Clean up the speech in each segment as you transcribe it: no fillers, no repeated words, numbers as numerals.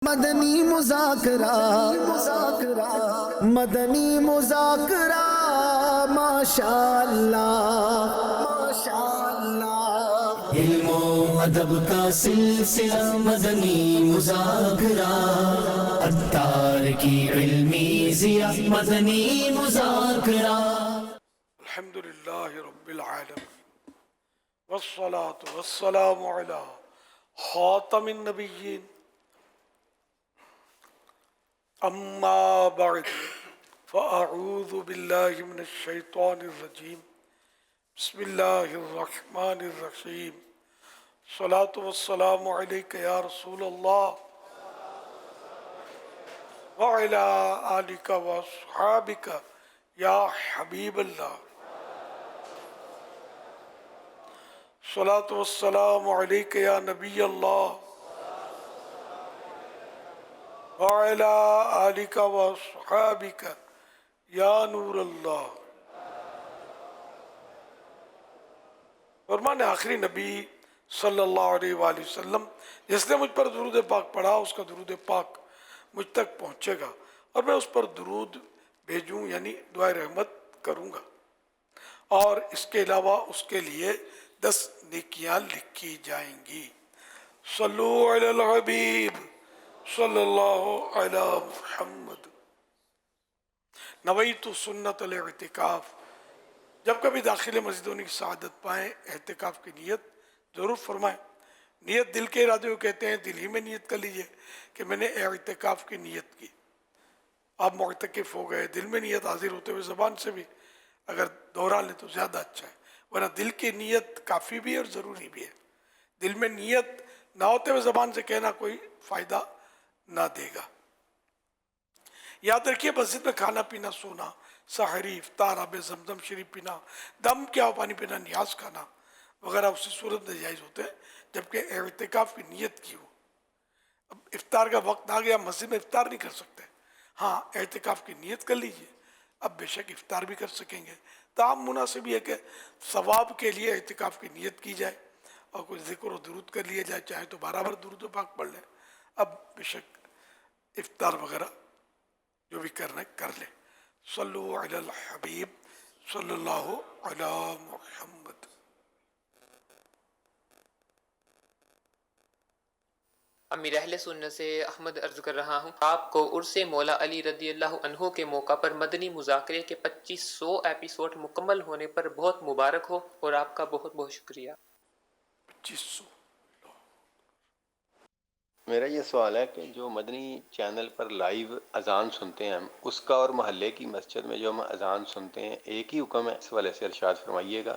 مدنی مذاکرہ مدنی مذاکرہ ماشاء اللہ ماشاء اللہ، علم و ادب کا سلسلہ مدنی مذاکرہ، عطار کی علمی ضیاء مدنی مذاکرہ۔ الحمدللہ رب العالمین والصلاة والسلام علی خاتم النبیین، اما بعد فاعوذ باللہ من الشیطان الرجیم، بسم اللہ الرحمن الرحیم، الصلاة والسلام علیک یا رسول اللہ وعلی آلک واصحابک یا حبیب اللہ، الصلاة والسلام علیک یا نبی اللہ وعلی آلک واصحابک یا نور اللہ۔ فرمان آخری نبی صلی اللہ علیہ وآلہ وسلم، جس نے مجھ پر درود پاک پڑھا اس کا درود پاک مجھ تک پہنچے گا اور میں اس پر درود بھیجوں یعنی دعائے رحمت کروں گا، اور اس کے علاوہ اس کے لیے 10 نیکیاں لکھی جائیں گی۔ صلو علی الحبیب صلی اللہ علی محمد۔ نویت سنت الاعتکاف، جب کبھی داخل مسجد ہونے کی سعادت پائیں اعتکاف کی نیت ضرور فرمائیں۔ نیت دل کے ارادے کو کہتے ہیں، دل ہی میں نیت کر لیجئے کہ میں نے اعتکاف کی نیت کی۔ آپ معتکف ہو گئے، دل میں نیت حاضر ہوتے ہوئے زبان سے بھی اگر دہرا لیں تو زیادہ اچھا ہے، ورنہ دل کی نیت کافی بھی اور ضروری بھی ہے۔ دل میں نیت نہ ہوتے ہوئے زبان سے کہنا کوئی فائدہ نہ دے گا۔ یاد رکھیے، مسجد میں کھانا پینا، سونا، سحری، افطار، آب زمزم شریف پینا، دم کیا ہو پانی پینا، نیاز کھانا وغیرہ اسی صورت میں جائز ہوتے ہیں جبکہ اعتکاف کی نیت کی ہو۔ اب افطار کا وقت آ گیا، مسجد میں افطار نہیں کر سکتے، ہاں اعتکاف کی نیت کر لیجئے، اب بے شک افطار بھی کر سکیں گے۔ تاہم مناسب یہ ہے کہ ثواب کے لیے اعتکاف کی نیت کی جائے اور کوئی ذکر و درود کر لیا جائے، چاہے تو برابر درود و پاک پڑھ لیں، اب بے شک افطار وغیرہ جو بھی کرنا ہے کر لیں۔ صلو علی الحبیب صلی اللہ علی محمد۔ امیر اہل سنت سے احمد عرض کر رہا ہوں، آپ کو عرس مولا علی رضی اللہ عنہ کے موقع پر مدنی مذاکرے کے 2500 ایپیسوڈ مکمل ہونے پر بہت مبارک ہو اور آپ کا بہت بہت شکریہ۔ 2500۔ میرا یہ سوال ہے کہ جو مدنی چینل پر لائیو اذان سنتے ہیں ہم، اس کا اور محلے کی مسجد میں جو ہم اذان سنتے ہیں ایک ہی حکم ہے؟ اس والے سے ارشاد فرمائیے گا۔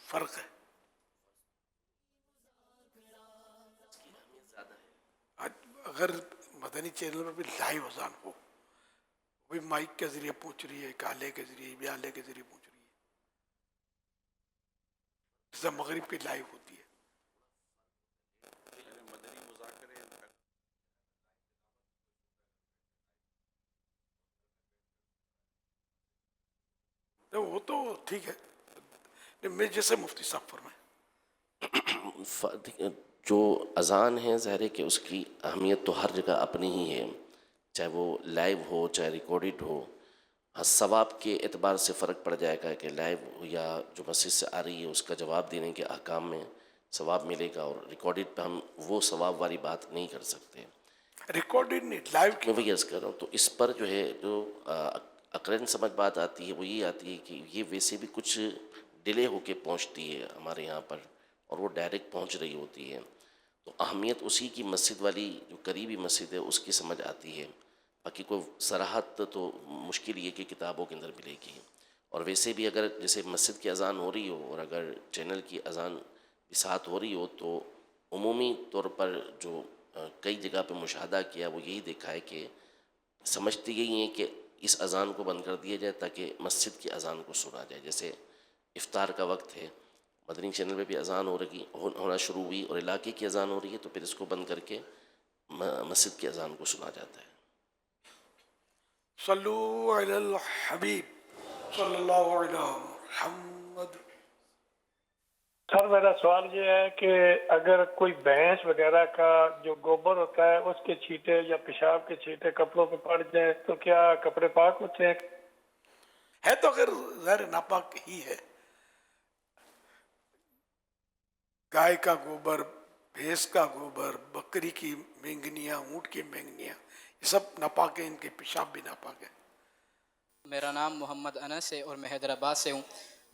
فرق ہے، اگر مدنی چینل پر بھی لائیو اذان ہو، وہ بھی مائک کے ذریعے پہنچ رہی ہے، ایک آلے کے ذریعے بھی آلے کے ذریعے پہنچ رہی ہے، جیسے مغرب کی لائیو ہوتی ہے۔ وہ تو ٹھیک ہے، میں جیسے مفتی صاحب فرمائیں۔ جو اذان ہے ظاہر ہے کہ اس کی اہمیت تو ہر جگہ اپنی ہی ہے، چاہے وہ لائیو ہو چاہے ریکارڈڈ ہو۔ ثواب کے اعتبار سے فرق پڑ جائے گا کہ لائیو یا جو مسجد سے آ رہی ہے اس کا جواب دینے کے احکام میں ثواب ملے گا، اور ریکارڈڈ پہ ہم وہ ثواب والی بات نہیں کر سکتے۔ ریکارڈڈ نہیں، لائیو کی میں وہی عرض کر رہا ہوں، تو اس پر جو ہے جو اقرن سمجھ بات آتی ہے وہ یہ آتی ہے کہ یہ ویسے بھی کچھ ڈیلے ہو کے پہنچتی ہے ہمارے یہاں پر، اور وہ ڈائریکٹ پہنچ رہی ہوتی ہے، تو اہمیت اسی کی مسجد والی جو قریبی مسجد ہے اس کی سمجھ آتی ہے۔ باقی کوئی صراحت تو مشکل یہ کہ کتابوں کے اندر ملے گی، اور ویسے بھی اگر جیسے مسجد کی اذان ہو رہی ہو اور اگر چینل کی اذان بھی ساتھ ہو رہی ہو، تو عمومی طور پر جو کئی جگہ پہ مشاہدہ کیا وہ یہی دیکھا ہے کہ سمجھتے یہی ہیں کہ اس اذان کو بند کر دیا جائے تاکہ مسجد کی اذان کو سنا جائے۔ جیسے افطار کا وقت ہے، مدنی چینل پہ بھی اذان ہونا شروع ہوئی اور علاقے کی اذان ہو رہی ہے، تو پھر اس کو بند کر کے مسجد کی اذان کو سنا جاتا ہے۔ صلو علی الحبیب صلی اللہ علی محمد۔ سر میرا سوال یہ ہے کہ اگر کوئی بھینس وغیرہ کا جو گوبر ہوتا ہے اس کے چھینٹے یا پیشاب کے چھینٹے کپڑوں پہ پڑ جائیں تو کیا کپڑے پاک ہوتے ہیں؟ ہے تو اگر ظاہر ناپاک ہی ہے. گائے کا گوبر، بھینس کا گوبر، بکری کی مینگنیاں، اونٹ کی مینگنیاں، یہ سب ناپاک ہیں، ان کے پیشاب بھی ناپاک ہے. میرا نام محمد انس ہے اور میں حیدرآباد سے ہوں.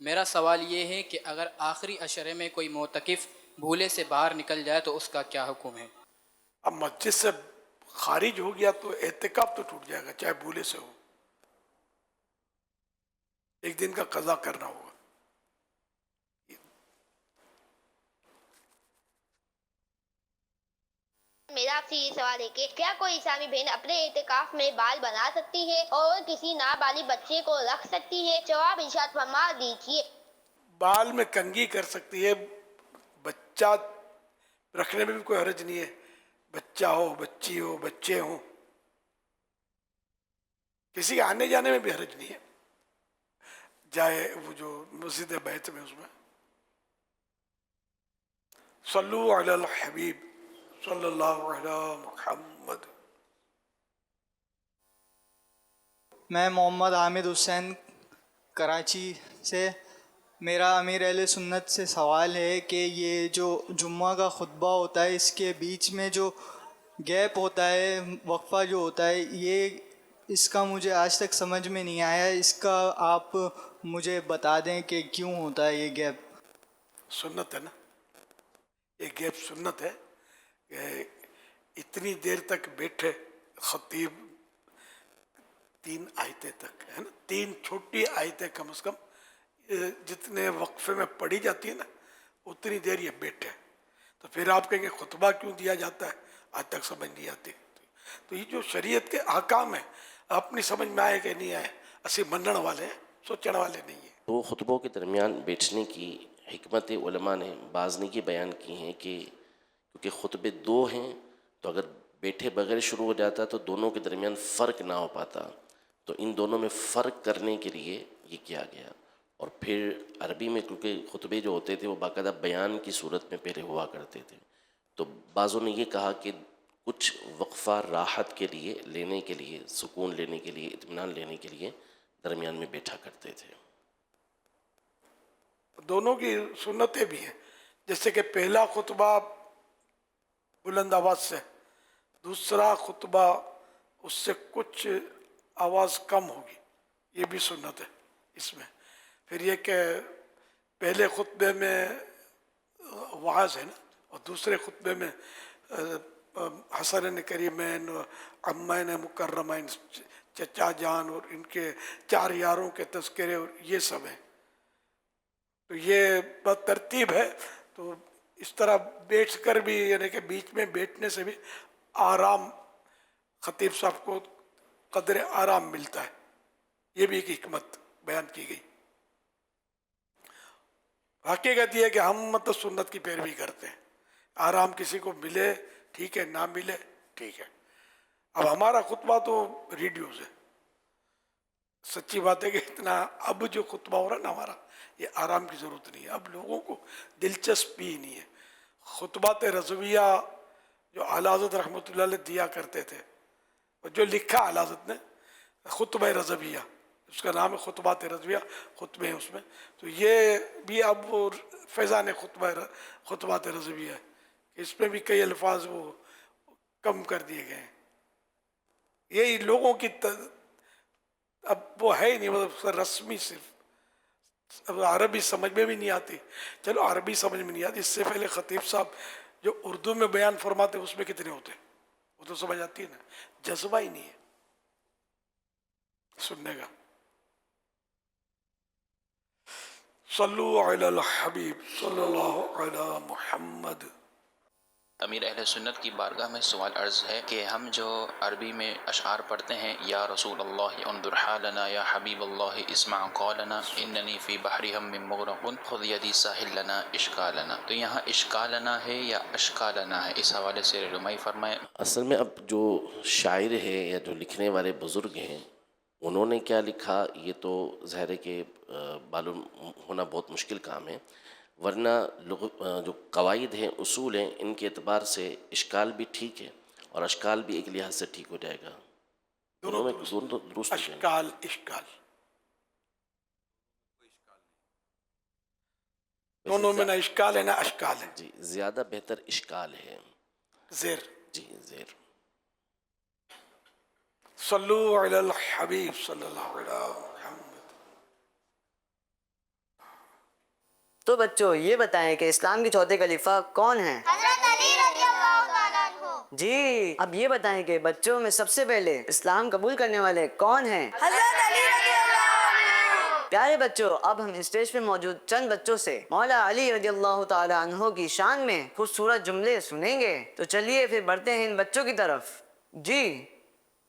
میرا سوال یہ ہے کہ اگر آخری عشرے میں کوئی معتکف بھولے سے باہر نکل جائے تو اس کا کیا حکم ہے؟ اب مسجد سے خارج ہو گیا تو اعتکاف تو ٹوٹ جائے گا، چاہے بھولے سے ہو. ایک دن کا قضا کرنا ہوگا. میرا آپ سے یہ سوال ہے کہ کیا کوئی اسلامی بہن اپنے اعتکاف میں بال بنا سکتی ہے اور کسی نابالغ بچے کو رکھ سکتی ہے؟ جواب ارشاد فرما دیجیے. بال میں کنگھی کر سکتی ہے، بچہ رکھنے میں بھی کوئی حرج نہیں ہے. بچہ ہو، بچی ہو، بچے ہوں، کسی کے آنے جانے میں بھی حرج نہیں ہے. جائے وہ جو مسجد بیت میں، اس میں صلو علی الحبیب صلی اللہ علی محمد. میں محمد حامد حسین کراچی سے. میرا امیر اہل سنت سے سوال ہے کہ یہ جو جمعہ کا خطبہ ہوتا ہے اس کے بیچ میں جو گیپ ہوتا ہے، وقفہ جو ہوتا ہے، یہ اس کا مجھے آج تک سمجھ میں نہیں آیا. اس کا آپ مجھے بتا دیں کہ کیوں ہوتا ہے یہ گیپ. سنت ہے نا، یہ گیپ سنت ہے کہ اتنی دیر تک بیٹھے خطیب، 3 آیتیں تک ہے نا، 3 چھوٹی آیتیں کم از کم جتنے وقفے میں پڑھی جاتی ہے نا اتنی دیر یہ بیٹھے. تو پھر آپ کہیں گے خطبہ کیوں دیا جاتا ہے، آج تک سمجھ نہیں آتی. تو یہ جو شریعت کے احکام ہیں، اپنی سمجھ میں آئے کہ نہیں آئے، اسی منن والے ہیں، سوچنے والے نہیں ہیں. تو خطبوں کے درمیان بیٹھنے کی حکمت علماء نے بعض نے یہ بیان کی ہیں کہ کیونکہ خطبے 2 ہیں تو اگر بیٹھے بغیر شروع ہو جاتا تو دونوں کے درمیان فرق نہ ہو پاتا، تو ان دونوں میں فرق کرنے کے لیے یہ کیا گیا. اور پھر عربی میں کیونکہ خطبے جو ہوتے تھے وہ باقاعدہ بیان کی صورت میں پہلے ہوا کرتے تھے، تو بعضوں نے یہ کہا کہ کچھ وقفہ راحت کے لیے، لینے کے لیے، سکون لینے کے لیے، اطمینان لینے کے لیے درمیان میں بیٹھا کرتے تھے. دونوں کی سنتیں بھی ہیں، جیسے کہ پہلا خطبہ بلند آواز سے، دوسرا خطبہ اس سے کچھ آواز کم ہوگی، یہ بھی سنت ہے اس میں. پھر یہ کہ پہلے خطبے میں وعظ ہے نا، اور دوسرے خطبے میں حسنین کریمین، عمین مکرمین، چچا جان اور ان کے 4 یاروں کے تذکرے، اور یہ سب ہیں. تو یہ بات ترتیب ہے. تو اس طرح بیٹھ کر بھی، یعنی کہ بیچ میں بیٹھنے سے بھی آرام، خطیب صاحب کو قدر آرام ملتا ہے. یہ بھی ایک حکمت بیان کی گئی. حقیقت یہ ہے کہ ہم مطلب سنت کی پیروی کرتے ہیں. آرام کسی کو ملے ٹھیک ہے، نہ ملے ٹھیک ہے. اب ہمارا خطبہ تو ریڈیوز ہے. سچی بات ہے کہ اتنا اب جو خطبہ ہو رہا ہے نا ہمارا، یہ آرام کی ضرورت نہیں ہے. اب لوگوں کو دلچسپی ہی نہیں ہے. خطبات رضویہ جو اعلیٰ حضرت رحمۃ اللہ علیہ دیا کرتے تھے، اور جو لکھا اعلیٰ حضرت نے خطبہ رضویہ، اس کا نام ہے خطبات رضویہ، خطبے ہیں اس میں. تو یہ بھی اب فیضان خطبات رضویہ ہے، اس میں بھی کئی الفاظ وہ کم کر دیے گئے ہیں. یہی لوگوں کی اب وہ ہے ہی نہیں، مطلب رسمی صرف. اب عربی سمجھ میں بھی نہیں آتی. چلو عربی سمجھ میں نہیں آتی، اس سے پہلے خطیب صاحب جو اردو میں بیان فرماتے اس میں کتنے ہوتے، وہ تو سمجھ آتی ہے نا. جذبہ ہی نہیں ہے سننے کا. صلو علی الحبیب صلی اللہ علی محمد. امیر اہل سنت کی بارگاہ میں سوال عرض ہے کہ ہم جو عربی میں اشعار پڑھتے ہیں، یا رسول اللہ انظر حالنا، یا حبیب اللہ اسمع قولنا، اننی فی بحر ہم مغرق خذ یدی ساحل لنا اشکالنا، تو یہاں اشکالنا ہے یا اشکالنا ہے، اس حوالے سے رہنمائی فرمائیں. اصل میں اب جو شاعر ہے یا جو لکھنے والے بزرگ ہیں، انہوں نے کیا لکھا یہ تو ظاہر ہے کہ معلوم ہونا بہت مشکل کام ہے. ورنہ جو قواعد ہیں اصول ہیں ان کے اعتبار سے اشکال بھی ٹھیک ہے اور اشکال بھی ایک لحاظ سے ٹھیک ہو جائے گا. دونوں میں دونوں درست ہو جائیں گے. اشکال دونوں میں نہ اشکال ہے نہ اشکال ہے. جی زیادہ بہتر اشکال ہے. زیر. جی زیر. صلو علی الحبیب صلی اللہ علیہ محمد. تو بچوں یہ بتائیں کہ اسلام کے چوتھے خلیفہ کون ہیں؟ حضرت علی رضی اللہ تعالیٰ عنہ. جی اب یہ بتائیں کہ بچوں میں سب سے پہلے اسلام قبول کرنے والے کون ہیں؟ حضرت علی رضی اللہ عنہ. پیارے بچوں اب ہم اسٹیج پہ موجود چند بچوں سے مولا علی رضی اللہ تعالی عنہ کی شان میں خوبصورت جملے سنیں گے. تو چلیے پھر بڑھتے ہیں ان بچوں کی طرف. جی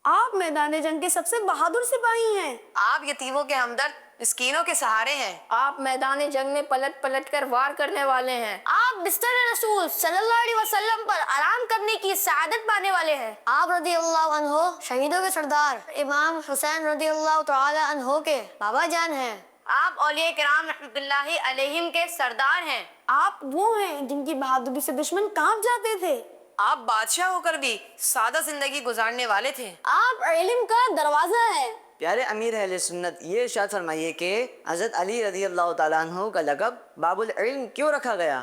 آپ میدان جنگ کے سب سے بہادر سپاہی ہیں. آپ یتیموں کے ہمدرد مسکینوں کے سہارے ہیں. آپ میدان جنگ میں پلٹ پلٹ کر وار کرنے والے ہیں. آپ بستر رسول صلی اللہ علیہ وسلم پر آرام کرنے کی سعادت پانے والے ہیں. آپ رضی اللہ عنہ شہیدوں کے سردار امام حسین رضی اللہ تعالی عنہ کے بابا جان ہیں. آپ اولیاء کرام رحمۃ اللہ علیہم کے سردار ہیں. آپ وہ ہیں جن کی بہادری سے دشمن کانپ جاتے تھے. آپ بادشاہ ہو کر بھی سادہ زندگی گزارنے والے تھے. آپ علم کا دروازہ ہیں. پیارے امیر اہل سنت یہ ارشاد فرمائیے کہ حضرت علی رضی اللہ تعالیٰ عنہ کا لقب باب العلم کیوں رکھا گیا؟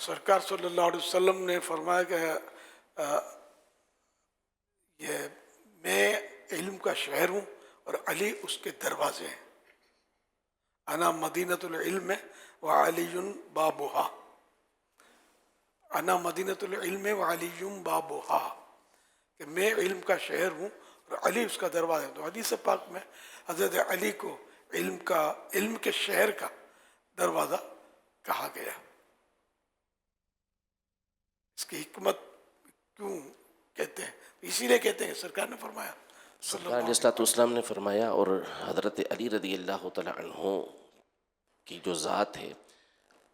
سرکار صلی اللہ علیہ وسلم نے فرمایا کہ یہ میں علم کا شہر ہوں اور علی اس کے دروازے ہیں. انا مدینۃ العلم وعلی بابھا. انا مدینۃ العلم وعلی بابھا کہ میں علم کا شہر ہوں اور علی اس کا دروازہ ہے. تو حدیث پاک میں حضرت علی کو علم کے شہر کا دروازہ کہا گیا. اس کی حکمت کیوں کہتے ہیں؟ اسی لیے کہتے ہیں سرکار نے فرمایا سرکار علیہ الصلوۃ والسلام نے فرمایا اور حضرت علی رضی اللہ تعالی عنہ کی جو ذات ہے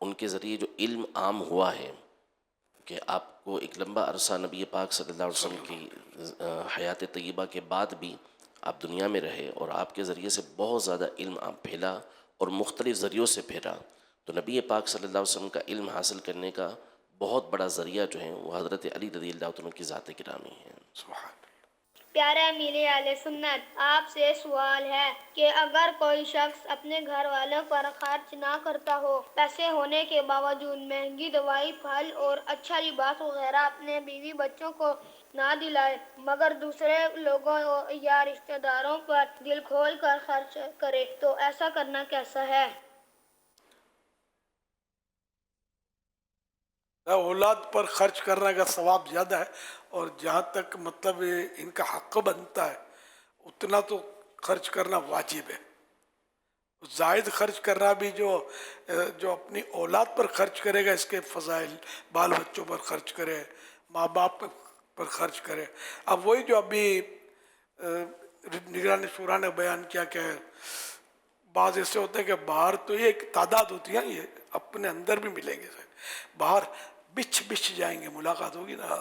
ان کے ذریعے جو علم عام ہوا ہے کہ آپ کو ایک لمبا عرصہ نبی پاک صلی اللہ علیہ وسلم کی حیات طیبہ کے بعد بھی آپ دنیا میں رہے اور آپ کے ذریعے سے بہت زیادہ علم آپ پھیلا اور مختلف ذریعوں سے پھیلا. تو نبی پاک صلی اللہ علیہ وسلم کا علم حاصل کرنے کا بہت بڑا ذریعہ جو ہے وہ حضرت علی رضی اللہ عنہ کی ذات گرامی ہے. پیارے امیر اہل سنت آپ سے سوال ہے کہ اگر کوئی شخص اپنے گھر والوں پر خرچ نہ کرتا ہو، پیسے ہونے کے باوجود مہنگی دوائی، پھل اور اچھا لباس وغیرہ اپنے بیوی بچوں کو نہ دلائے، مگر دوسرے لوگوں یا رشتہ داروں پر دل کھول کر خرچ کرے، تو ایسا کرنا کیسا ہے؟ اولاد پر خرچ کرنے کا ثواب زیادہ ہے اور جہاں تک مطلب ان کا حق بنتا ہے اتنا تو خرچ کرنا واجب ہے. زائد خرچ کرنا بھی جو اپنی اولاد پر خرچ کرے گا اس کے فضائل، بال بچوں پر خرچ کرے، ماں باپ پر خرچ کرے. اب وہی جو ابھی نگران شورا نے بیان کیا کہ بعض ایسے ہوتے ہیں کہ باہر تو یہ ایک تعداد ہوتی ہے، یہ اپنے اندر بھی ملیں گے، باہر بچھ جائیں گے، ملاقات ہوگی نا،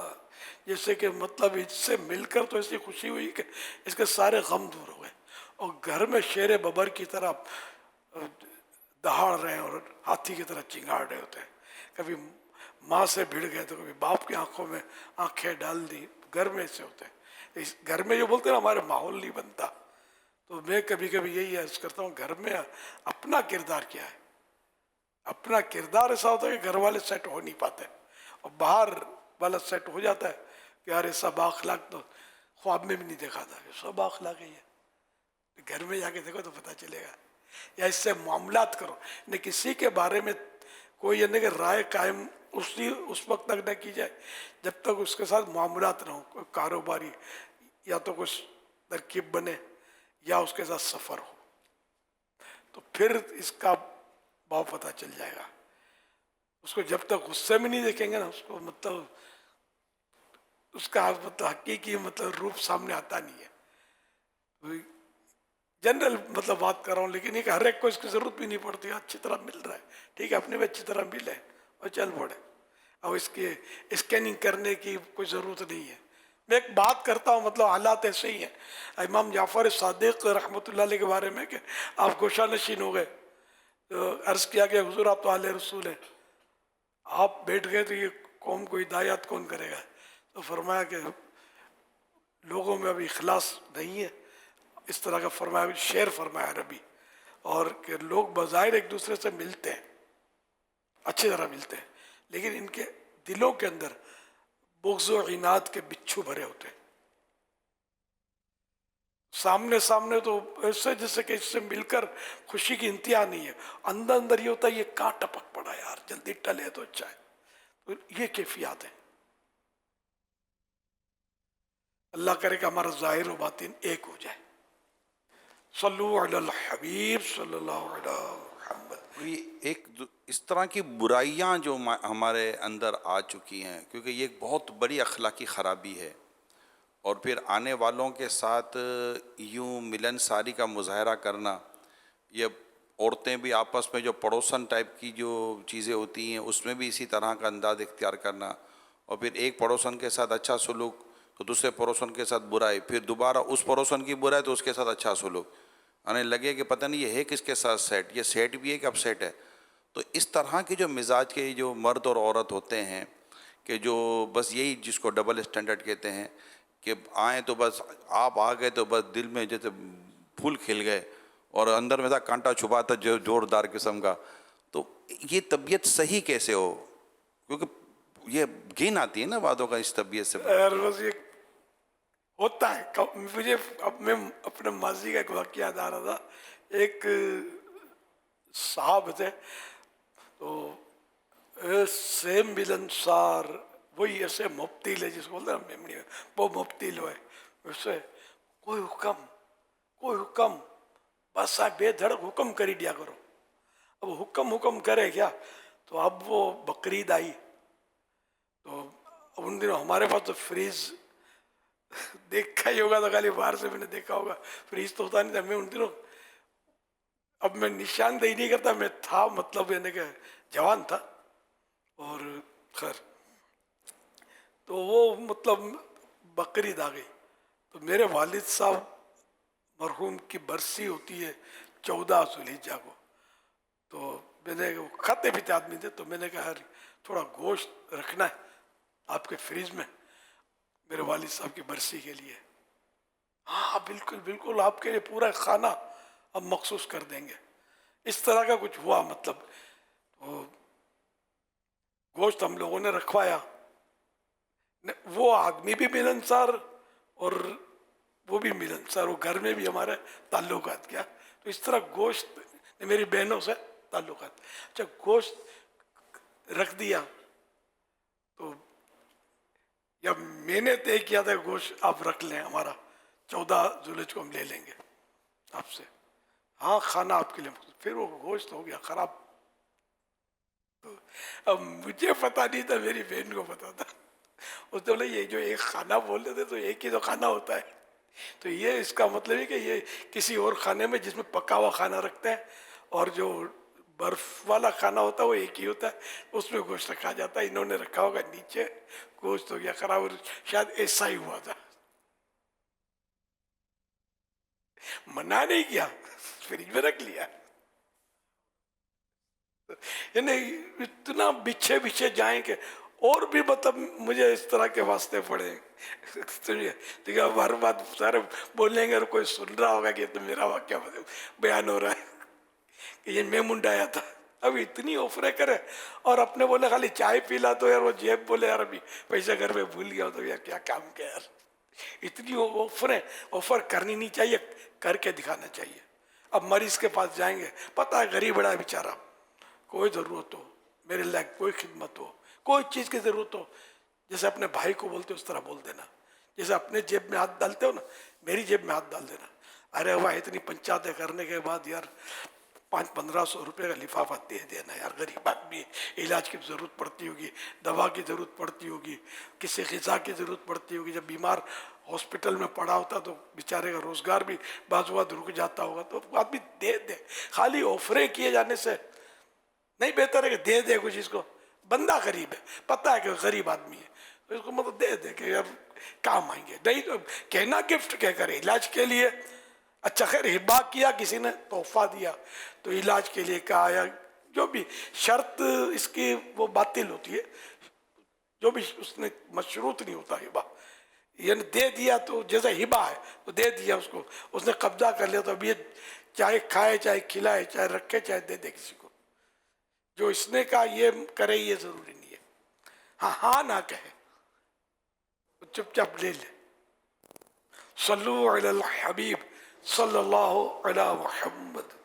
جیسے کہ مطلب اس سے مل کر تو ایسی خوشی ہوئی کہ اس کے سارے غم دور ہو گئے، اور گھر میں شیر ببر کی طرح دہاڑ رہے ہیں اور ہاتھی کی طرح چنگاڑ رہے ہوتے ہیں. کبھی ماں سے بھڑ گئے تو کبھی باپ کی آنکھوں میں آنکھیں ڈال دی. گھر میں ایسے ہوتے ہیں. اس گھر میں جو بولتے ہیں نا ہمارے ماحول نہیں بنتا. تو میں کبھی کبھی یہی عرض کرتا ہوں گھر میں اپنا کردار کیا ہے. اپنا کردار ایسا ہوتا ہے کہ گھر والے سیٹ ہو نہیں پاتے اور باہر والا سیٹ ہو جاتا ہے کہ یار ایسا بااخلاق تو خواب میں بھی نہیں دیکھا تھا کہ سب بااخلاق ہی ہے. گھر میں جا کے دیکھو تو پتہ چلے گا. یا اس سے معاملات کرو، نہ کسی کے بارے میں کوئی یعنی کہ رائے قائم اس وقت تک نہ کی جائے جب تک اس کے ساتھ معاملات نہ ہو. کوئی کاروباری یا تو کچھ ترکیب بنے یا اس کے ساتھ سفر ہو تو پھر اس کا بھاؤ پتہ چل جائے گا. اس کو جب تک غصے میں نہیں دیکھیں گے نا اس کو مطلب اس کا مطلب حقیقی مطلب روپ سامنے آتا نہیں ہے. جنرل مطلب بات کر رہا ہوں، لیکن یہ کہ ہر ایک کو اس کی ضرورت بھی نہیں پڑتی. اچھی طرح مل رہا ہے، ٹھیک ہے، اپنے بھی اچھی طرح ملے اور چل پڑے. اور اس کی اسکیننگ کرنے کی کوئی ضرورت نہیں ہے. میں ایک بات کرتا ہوں، مطلب حالات ایسے ہی ہیں. امام جعفر صادق رحمۃ اللہ علیہ کے بارے میں کہ آپ گوشہ نشین ہو گئے تو عرض کیا کہ حضور آپ تو اہل رسول ہیں، آپ بیٹھ گئے تو یہ قوم کو ہدایت کون کرے گا؟ تو فرمایا کہ لوگوں میں ابھی اخلاص نہیں ہے، اس طرح کا فرمایا، شعر فرمایا عربی، اور کہ لوگ بظاہر ایک دوسرے سے ملتے ہیں، اچھی طرح ملتے ہیں، لیکن ان کے دلوں کے اندر بغض و عناد کے بچھو بھرے ہوتے ہیں. سامنے سامنے تو ایسے جیسے کہ اس سے مل کر خوشی کی انتہا نہیں ہے، اندر اندر یہ ہوتا ہے یہ کہاں ٹپک پڑا یار، جلدی ٹلے تو اچھا ہے. تو یہ کیفیات ہیں. اللہ کرے کہ ہمارا ظاہر و باطن ایک ہو جائے. صلو علی الحبیب صلی اللہ علیہ محمد. ایک اس طرح کی برائیاں جو ہمارے اندر آ چکی ہیں، کیونکہ یہ ایک بہت بڑی اخلاقی خرابی ہے، اور پھر آنے والوں کے ساتھ یوں ملن ساری کا مظاہرہ کرنا، یہ عورتیں بھی آپس میں جو پڑوسن ٹائپ کی جو چیزیں ہوتی ہیں اس میں بھی اسی طرح کا انداز اختیار کرنا، اور پھر ایک پڑوسن کے ساتھ اچھا سلوک تو دوسرے پڑوسن کے ساتھ برائی، پھر دوبارہ اس پڑوسن کی برائی تو اس کے ساتھ اچھا سلوک، آنے لگے کہ پتہ نہیں یہ ہے کس کے ساتھ سیٹ، یہ سیٹ بھی ہے کہ اپ سیٹ ہے. تو اس طرح کے جو مزاج کے جو مرد اور عورت ہوتے ہیں کہ جو بس یہی جس کو ڈبل اسٹینڈرڈ کہتے ہیں کہ آئیں تو بس آپ آ گئے تو بس دل میں جیسے پھول کھل گئے اور اندر میں تھا کانٹا چھپا تھا جو زوردار قسم کا. تو یہ طبیعت صحیح کیسے ہو؟ کیونکہ یہ گھن آتی ہے نا باتوں کا اس طبیعت سے. ہوتا ہے. مجھے اب میں اپنے ماضی کا ایک واقعہ یاد آ رہا تھا. ایک صاحب تھے تو سیم ملنسار، وہی ایسے مبتل ہے جس کو بولتے ہیں میمنی میں، وہ مبتل ہوئے ویسے کوئی حکم بس صاحب بے دھڑک حکم کری دیا کرو. اب حکم کرے کیا؟ تو اب وہ بقرعید آئی تو اب ان دنوں ہمارے پاس تو فریز دیکھا ہی ہوگا، تو خالی باہر سے میں نے دیکھا ہوگا، فریز تو ہوتا نہیں تھا. میں ان دنوں، اب میں نشاندہی نہیں کرتا، میں تھا مطلب یعنی کہ جوان تھا، اور خیر تو وہ مطلب بقرعید آ گئی تو میرے والد صاحب مرحوم کی برسی ہوتی ہے 14 ذوالحجہ کو. تو میں نے کھاتے پیتے آدمی تھے تو میں نے کہا تھوڑا گوشت رکھنا ہے آپ کے فریج میں میرے والد صاحب کی برسی کے لیے. ہاں بالکل آپ کے لیے پورا کھانا اب مخصوص کر دیں گے. اس طرح کا کچھ ہوا. مطلب تو گوشت ہم لوگوں نے رکھوایا، وہ آدمی بھی ملنسار اور وہ بھی ملنسار، وہ گھر میں بھی ہمارے تعلقات کیا. تو اس طرح گوشت میری بہنوں سے تعلقات. اچھا گوشت رکھ دیا تو یا میں نے طے کیا تھا گوشت آپ رکھ لیں، ہمارا 14 ذوالحجہ کو ہم لے لیں گے آپ سے. ہاں کھانا آپ کے لیے. پھر وہ گوشت ہو گیا خراب. اب مجھے پتا نہیں تھا، میری بہن کو پتا تھا. اس نے بولے یہ جو ایک کھانا بول رہے تھے تو ایک ہی تو کھانا ہوتا ہے، تو یہ اس کا مطلب ہے کہ یہ کسی اور کھانے میں جس میں پکا ہوا کھانا رکھتے ہیں اور جو برف والا کھانا ہوتا ہے وہ ایک ہی ہوتا ہے، اس میں گوشت رکھا جاتا ہے. انہوں نے رکھا ہوگا نیچے، گوشت ہو گیا خراب، شاید ایسا ہی ہوا تھا. منع نہیں کیا، فریج میں رکھ لیا. یعنی اتنا بچھے جائیں کہ اور بھی مطلب مجھے اس طرح کے واسطے پڑے. ہر بات سارے بولیں گے اور کوئی سن رہا ہوگا کہ تو میرا واقعہ بیان ہو رہا ہے کہ یہ میں منڈایا تھا. اب اتنی آفریں کرے اور اپنے بولے خالی چائے پی لا تو یار وہ جیب بولے یار ابھی پیسہ گھر میں بھول گیا تو یار کیا کام کیا یار. اتنی آفر کرنی نہیں چاہیے، کر کے دکھانا چاہیے. اب مریض کے پاس جائیں گے، پتہ ہے غریب بڑا بیچارہ، کوئی ضرورت ہو، میرے لائق کوئی خدمت ہو، کوئی چیز کی ضرورت ہو، جیسے اپنے بھائی کو بولتے اس طرح بول دینا. جیسے اپنے جیب میں ہاتھ ڈالتے ہو نا، میری جیب میں ہاتھ ڈال دینا. ارے واہ اتنی پنچاتیں کرنے کے بعد یار 500-1500 روپے کا لفافہ دے دینا یار. غریب آدمی، علاج کی ضرورت پڑتی ہوگی، دوا کی ضرورت پڑتی ہوگی، کسی غذا کی ضرورت پڑتی ہوگی. جب بیمار ہاسپٹل میں پڑا ہوتا تو بیچارے کا روزگار بھی بعض وقت رک جاتا ہوگا، تو آدمی دے دے. خالی آفریں کیے جانے سے نہیں، بہتر ہے کہ دے دے کچھ. اس کو بندہ غریب ہے، پتہ ہے کہ غریب آدمی ہے، تو اس کو مطلب دے دے کہ یار کام آئیں گے. نہیں تو کہنا گفٹ کہہ کر علاج کے لیے اچھا خیر ہبا کیا کسی نے تحفہ دیا تو علاج کے لیے کہا یا جو بھی شرط اس کی وہ باطل ہوتی ہے، جو بھی اس نے مشروط نہیں ہوتا ہبا، یعنی دے دیا تو جیسے ہبا ہے تو دے دیا اس کو، اس نے قبضہ کر لیا تو اب یہ چاہے کھائے چاہے کھلائے چاہے رکھے چاہے دے دے کسی کو، جو اس نے کہا یہ کرے یہ ضروری نہیں ہے، ہاں ہاں نہ کہے چپ چاپ لے لے. صلو علی الحبیب صلی اللہ علی محمد.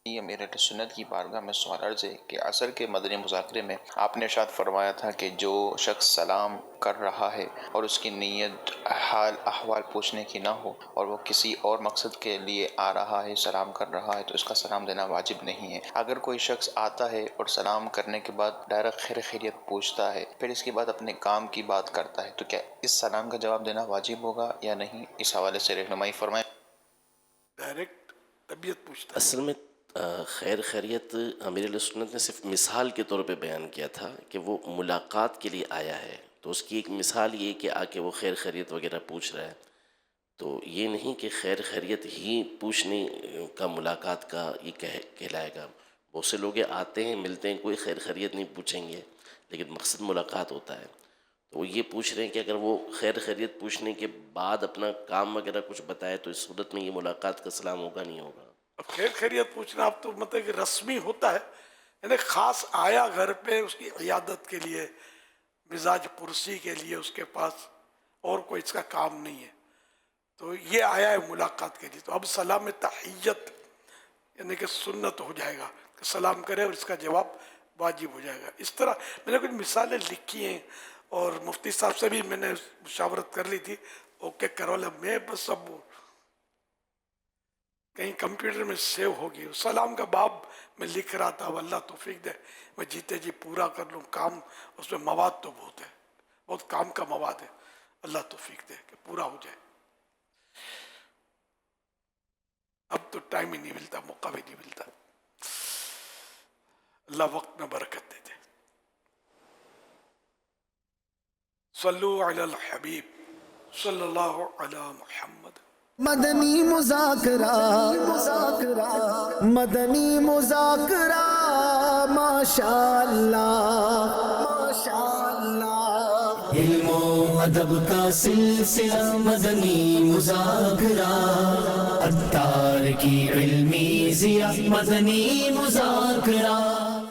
امیر اہل سنت کی بارگاہ میں سوال عرض ہے کہ عصر کے مدنی مذاکرے میں آپ نے ارشاد فرمایا تھا کہ جو شخص سلام کر رہا ہے اور اس کی نیت حال احوال پوچھنے کی نہ ہو اور وہ کسی اور مقصد کے لیے آ رہا ہے، سلام کر رہا ہے، تو اس کا سلام دینا واجب نہیں ہے. اگر کوئی شخص آتا ہے اور سلام کرنے کے بعد ڈائریکٹ خیر خیریت پوچھتا ہے، پھر اس کے بعد اپنے کام کی بات کرتا ہے، تو کیا اس سلام کا جواب دینا واجب ہوگا یا نہیں؟ اس حوالے سے رہنمائی فرمائیں. ڈائریکٹ طبیعت پوچھتا اصل میں خیر خیریت امیر اہل سنت نے صرف مثال کے طور پہ بیان کیا تھا کہ وہ ملاقات کے لیے آیا ہے، تو اس کی ایک مثال یہ کہ آ کے وہ خیر خیریت وغیرہ پوچھ رہا ہے، تو یہ نہیں کہ خیر خیریت ہی پوچھنے کا ملاقات کا یہ کہلائے گا. بہت سے لوگ آتے ہیں ملتے ہیں کوئی خیر خیریت نہیں پوچھیں گے لیکن مقصد ملاقات ہوتا ہے، تو وہ یہ پوچھ رہے ہیں کہ اگر وہ خیر خیریت پوچھنے کے بعد اپنا کام وغیرہ کچھ بتائے تو اس صورت میں یہ ملاقات کا سلام ہوگا نہیں ہوگا. اب خیر خیریت پوچھنا اب تو مطلب کہ رسمی ہوتا ہے، یعنی خاص آیا گھر پہ اس کی عیادت کے لیے، مزاج پرسی کے لیے، اس کے پاس اور کوئی اس کا کام نہیں ہے تو یہ آیا ہے ملاقات کے لیے، تو اب سلام تحیت یعنی کہ سنت ہو جائے گا کہ سلام کرے اور اس کا جواب واجب ہو جائے گا. اس طرح میں نے کچھ مثالیں لکھی ہیں اور مفتی صاحب سے بھی میں نے مشاورت کر لی تھی، اوکے کرو لے، میں بس اب کہیں کمپیوٹر میں سیو ہوگی. سلام کا باب میں لکھ رہا تھا، اللہ توفیق دے میں جیتے جی پورا کر لوں کام، اس میں مواد تو بہت ہے، بہت کام کا مواد ہے، اللہ توفیق دے کہ پورا ہو جائے. اب تو ٹائم ہی نہیں ملتا، موقع بھی نہیں ملتا، اللہ وقت میں برکت دے دے. صلو علی الحبیب صلی اللہ علی محمد. مدنی مذاکرہ مدنی مذاکرہ ماشاء اللہ ماشاء اللہ. علم و ادب کا سلسلہ مدنی مذاکرہ، عطار کی علمی ضیاء مدنی مذاکرہ.